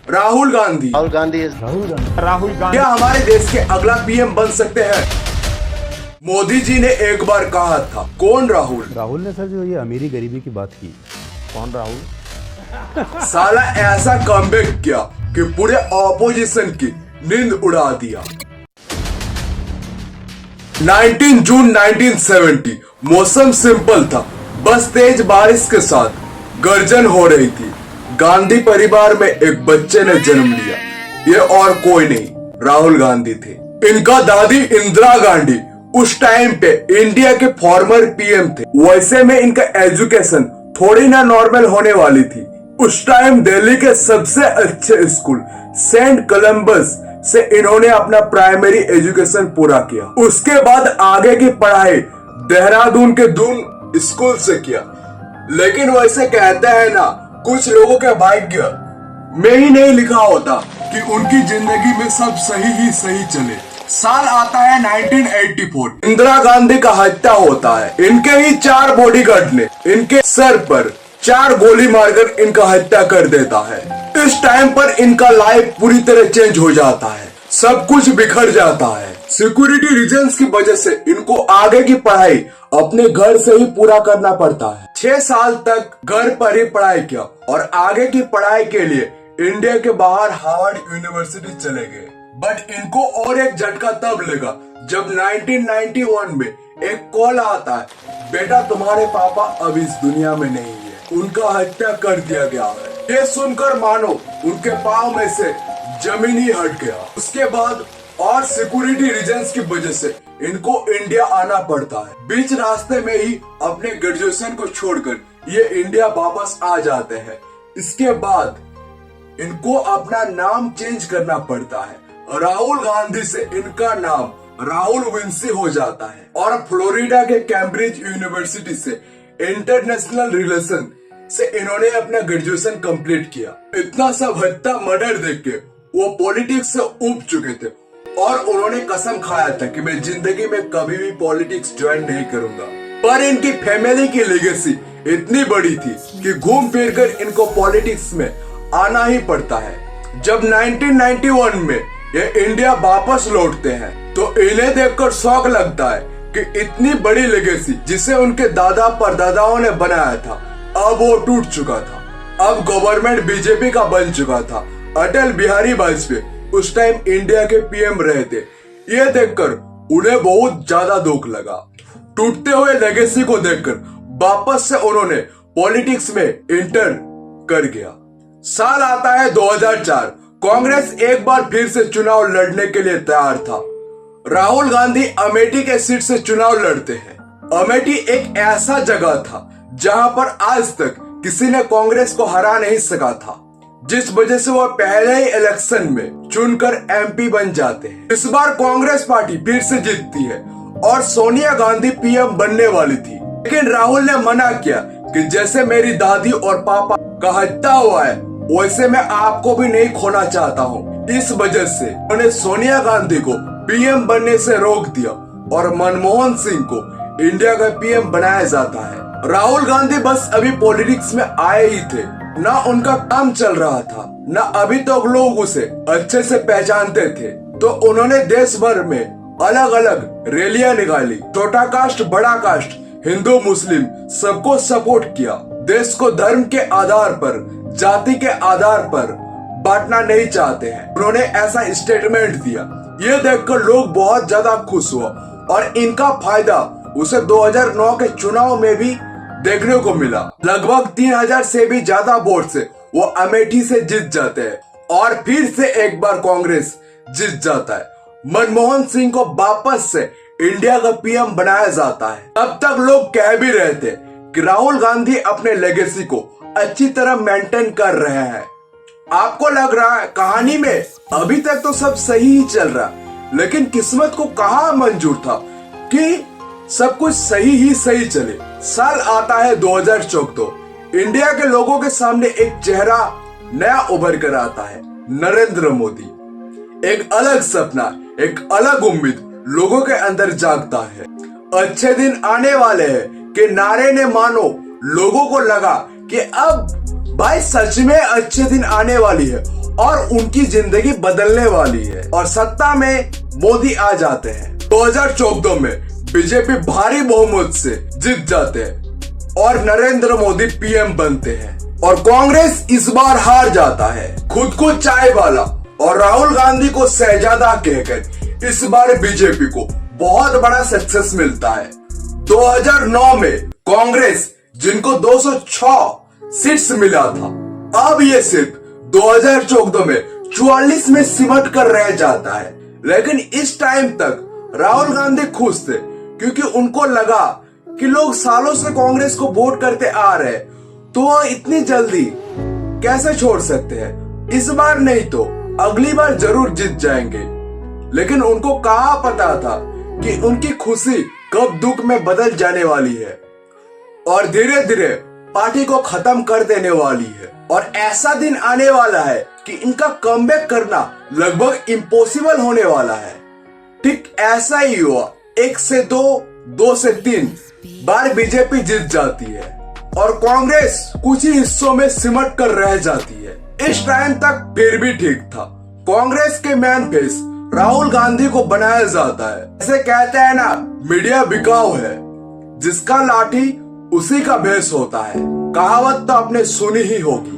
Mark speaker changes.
Speaker 1: राहुल गांधी क्या हमारे देश के अगला पीएम बन सकते हैं? मोदी जी ने एक बार कहा था। कौन राहुल?
Speaker 2: राहुल ने सर जो ये अमीरी गरीबी की बात की। कौन राहुल?
Speaker 1: साला ऐसा कमबैक किया कि पूरे ऑपोजिशन की नींद उड़ा दिया। 19 जून 1970 मौसम सिंपल था, बस तेज बारिश के साथ गर्जन हो रही थी। गांधी परिवार में एक बच्चे ने जन्म लिया। ये और कोई नहीं, राहुल गांधी थे। इनका दादी इंदिरा गांधी उस टाइम पे इंडिया के फॉर्मर पीएम थे। वैसे में इनका एजुकेशन थोड़ी ना नॉर्मल होने वाली थी। उस टाइम दिल्ली के सबसे अच्छे स्कूल सेंट कोलंबस से इन्होंने अपना प्राइमरी एजुकेशन पूरा किया। उसके बाद आगे की पढ़ाई देहरादून के दून स्कूल से किया। लेकिन वैसे कहते हैं ना, कुछ लोगों के भाग्य में ही नहीं लिखा होता कि उनकी जिंदगी में सब सही ही सही चले। साल आता है 1984। इंदिरा गांधी का हत्या होता है। इनके ही 4 बॉडीगार्ड ने इनके सर पर 4 गोली मारकर इनका हत्या कर देता है। इस टाइम पर इनका लाइफ पूरी तरह चेंज हो जाता है, सब कुछ बिखर जाता है। सिक्योरिटी रीजंस की वजह से इनको आगे की पढ़ाई अपने घर से ही पूरा करना पड़ता है। 6 साल तक घर पर ही पढ़ाई किया और आगे की पढ़ाई के लिए इंडिया के बाहर हार्वर्ड यूनिवर्सिटी चले गए। बट इनको और एक झटका तब लगा जब 1991 में एक कॉल आता है, बेटा तुम्हारे पापा अब इस दुनिया में नहीं है, उनका हत्या कर दिया गया है। ये सुनकर मानो उनके पाँव में से जमीन ही हट गया। उसके बाद और सिक्योरिटी रीजंस की वजह से इनको इंडिया आना पड़ता है। बीच रास्ते में ही अपने ग्रेजुएशन को छोड़कर ये इंडिया वापस आ जाते हैं। इसके बाद इनको अपना नाम चेंज करना पड़ता है। राहुल गांधी से इनका नाम राहुल विंसी हो जाता है और फ्लोरिडा के कैम्ब्रिज यूनिवर्सिटी से इंटरनेशनल रिलेशन से इन्होंने अपना ग्रेजुएशन कंप्लीट किया। इतना सब हत्या मर्डर देख के वो पॉलिटिक्स से ऊब चुके थे और उन्होंने कसम खाया था कि मैं जिंदगी में कभी भी पॉलिटिक्स ज्वाइन नहीं करूंगा। पर इनकी फैमिली की लेगेसी इतनी बड़ी थी कि घूम फिर कर इनको पॉलिटिक्स में आना ही पड़ता है। जब 1991 में ये इंडिया वापस लौटते हैं तो इन्हें देखकर शौक लगता है कि इतनी बड़ी लेगेसी जिसे उनके दादा परदादाओं ने बनाया था अब वो टूट चुका था। अब गवर्नमेंट बीजेपी का बन चुका था। अटल बिहारी वाजपेयी उस टाइम इंडिया के पीएम रहे थे। ये देखकर उन्हें बहुत ज्यादा दुख लगा। टूटते हुए लेगेसी को देखकर वापस से उन्होंने पॉलिटिक्स में इंटर कर गया। साल आता है 2004। कांग्रेस एक बार फिर से चुनाव लड़ने के लिए तैयार था। राहुल गांधी अमेठी के सीट से चुनाव लड़ते हैं। अमेठी एक ऐसा जगह था जहां पर आज तक किसी ने कांग्रेस को हरा नहीं सका था, जिस वजह से वह पहले ही इलेक्शन में चुनकर एमपी बन जाते हैं। इस बार कांग्रेस पार्टी फिर से जीतती है और सोनिया गांधी पीएम बनने वाली थी। लेकिन राहुल ने मना किया कि जैसे मेरी दादी और पापा का हत्या हुआ है वैसे मैं आपको भी नहीं खोना चाहता हूँ। इस वजह से उन्होंने सोनिया गांधी को पीएम बनने से रोक दिया और मनमोहन सिंह को इंडिया का पीएम बनाया जाता है। राहुल गांधी बस अभी पॉलिटिक्स में आए ही थे, ना उनका काम चल रहा था, ना अभी तक तो लोग उसे अच्छे से पहचानते थे। तो उन्होंने देश भर में अलग अलग रैलियां निकाली। छोटा कास्ट, बड़ा कास्ट, हिंदू, मुस्लिम सबको सपोर्ट किया। देश को धर्म के आधार पर, जाति के आधार पर बांटना नहीं चाहते हैं, उन्होंने ऐसा स्टेटमेंट दिया। ये देखकर लोग बहुत ज्यादा खुश हुआ और इनका फायदा उसे 2009 के चुनाव में भी देखने को मिला। लगभग 3000 से भी ज्यादा वोट से वो अमेठी से जीत जाते हैं और फिर से एक बार कांग्रेस जीत जाता है। मनमोहन सिंह को वापस से इंडिया का पीएम बनाया जाता है। तब तक लोग कह भी रहे थे कि राहुल गांधी अपने लेगेसी को अच्छी तरह मेंटेन कर रहे हैं। आपको लग रहा है कहानी में अभी तक तो सब सही ही चल रहा, लेकिन किस्मत को कहाँ मंजूर था कि सब कुछ सही ही सही चले। साल आता है 2014। इंडिया के लोगों के सामने एक चेहरा नया उभर कर आता है, नरेंद्र मोदी। एक अलग सपना, एक अलग उम्मीद लोगों के अंदर जागता है। अच्छे दिन आने वाले हैं कि नारे ने मानो लोगों को लगा कि अब भाई सच में अच्छे दिन आने वाली है और उनकी जिंदगी बदलने वाली है और सत्ता में मोदी आ जाते हैं। 2014 में बीजेपी भारी बहुमत से जीत जाते हैं और नरेंद्र मोदी पीएम बनते हैं और कांग्रेस इस बार हार जाता है। खुद को चाय वाला और राहुल गांधी को शहजादा कहकर इस बार बीजेपी को बहुत बड़ा सक्सेस मिलता है। 2009 में कांग्रेस जिनको 206 सीट्स मिला था, अब ये सिर्फ 2014 में 44 में सिमट कर रह जाता है। लेकिन इस टाइम तक राहुल गांधी खुश थे क्योंकि उनको लगा कि लोग सालों से कांग्रेस को वोट करते आ रहे, तो वो इतनी जल्दी कैसे छोड़ सकते हैं। इस बार नहीं तो अगली बार जरूर जीत जाएंगे। लेकिन उनको कहाँ पता था कि उनकी खुशी कब दुख में बदल जाने वाली है और धीरे धीरे पार्टी को खत्म कर देने वाली है। और ऐसा दिन आने वाला है कि इनका कमबैक करना लगभग इम्पॉसिबल होने वाला है। ठीक ऐसा ही हुआ। 1 से 2, 2 से 3 बार बीजेपी जीत जाती है और कांग्रेस कुछ ही हिस्सों में सिमट कर रह जाती है। इस टाइम तक फिर भी ठीक था। कांग्रेस के मैन फेस राहुल गांधी को बनाया जाता है। ऐसे कहते हैं ना, मीडिया बिकाऊ है, जिसका लाठी उसी का भेष होता है। कहावत तो आपने सुनी ही होगी।